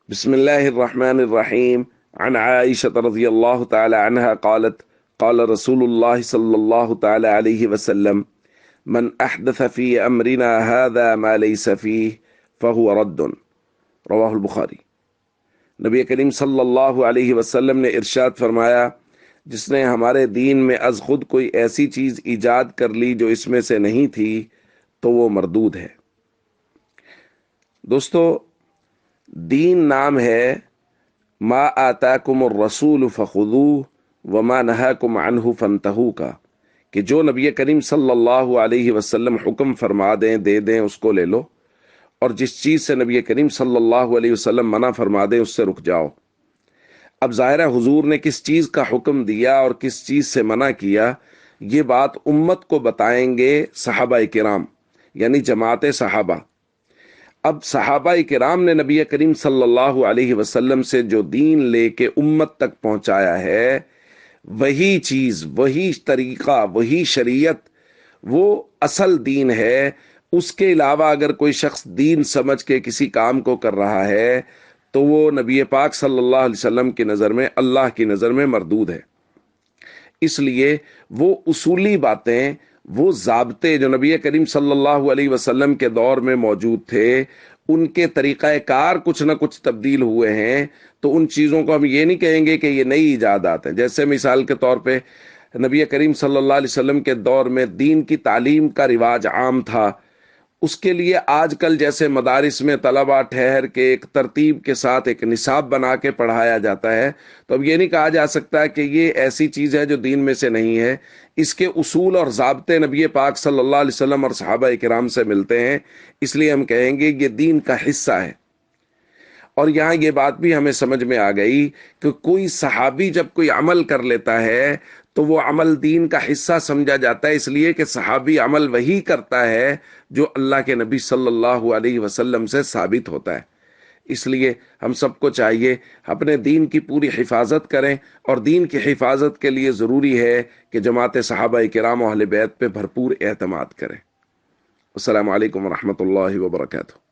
بسم الله الرحمن الرحيم. عن عائشة رضي الله تعالى عنها قالت: قال رسول الله صلى الله تعالى عليه وسلم: من أحدث في أمرنا هذا ما ليس فيه فهو رد. رواہ البخاری۔ نبی کریم صلی اللہ علیہ وسلم نے ارشاد فرمایا: جس نے ہمارے دین میں از خود کوئی ایسی چیز ایجاد کر لی جو اس میں سے نہیں تھی تو وہ مردود ہے۔ دوستو، دین نام ہے ما آتاکم الرسول فخذوہ وما نہاکم عنہ فانتہوا کا، کہ جو نبی کریم صلی اللہ علیہ وسلم حکم فرما دیں دے دیں اس کو لے لو، اور جس چیز سے نبی کریم صلی اللہ علیہ وسلم منع فرما دیں اس سے رک جاؤ۔ اب ظاہر ہے حضور نے کس چیز کا حکم دیا اور کس چیز سے منع کیا، یہ بات امت کو بتائیں گے صحابہ کرام، یعنی جماعت صحابہ۔ اب صحابہ کرام نے نبی کریم صلی اللہ علیہ وسلم سے جو دین لے کے امت تک پہنچایا ہے، وہی چیز، وہی طریقہ، وہی شریعت، وہ اصل دین ہے۔ اس کے علاوہ اگر کوئی شخص دین سمجھ کے کسی کام کو کر رہا ہے تو وہ نبی پاک صلی اللہ علیہ وسلم کی نظر میں، اللہ کی نظر میں مردود ہے۔ اس لیے وہ اصولی باتیں، وہ ضابطے جو نبی کریم صلی اللہ علیہ وسلم کے دور میں موجود تھے، ان کے طریقہ کار کچھ نہ کچھ تبدیل ہوئے ہیں، تو ان چیزوں کو ہم یہ نہیں کہیں گے کہ یہ نئی ایجادات ہیں۔ جیسے مثال کے طور پہ نبی کریم صلی اللہ علیہ وسلم کے دور میں دین کی تعلیم کا رواج عام تھا، اس کے لیے آج کل جیسے مدارس میں طلبہ ٹھہر کے ایک ترتیب کے ساتھ ایک نصاب بنا کے پڑھایا جاتا ہے، تو اب یہ نہیں کہا جا سکتا کہ یہ ایسی چیز ہے جو دین میں سے نہیں ہے۔ اس کے اصول اور ضابطے نبی پاک صلی اللہ علیہ وسلم اور صحابہ کرام سے ملتے ہیں، اس لیے ہم کہیں گے یہ دین کا حصہ ہے۔ اور یہاں یہ بات بھی ہمیں سمجھ میں آ گئی کہ کوئی صحابی جب کوئی عمل کر لیتا ہے تو وہ عمل دین کا حصہ سمجھا جاتا ہے، اس لیے کہ صحابی عمل وہی کرتا ہے جو اللہ کے نبی صلی اللہ علیہ وسلم سے ثابت ہوتا ہے۔ اس لیے ہم سب کو چاہیے اپنے دین کی پوری حفاظت کریں، اور دین کی حفاظت کے لیے ضروری ہے کہ جماعت صحابہ کرام و اہل بیت پہ بھرپور اعتماد کریں۔ السلام علیکم ورحمۃ اللہ وبرکاتہ۔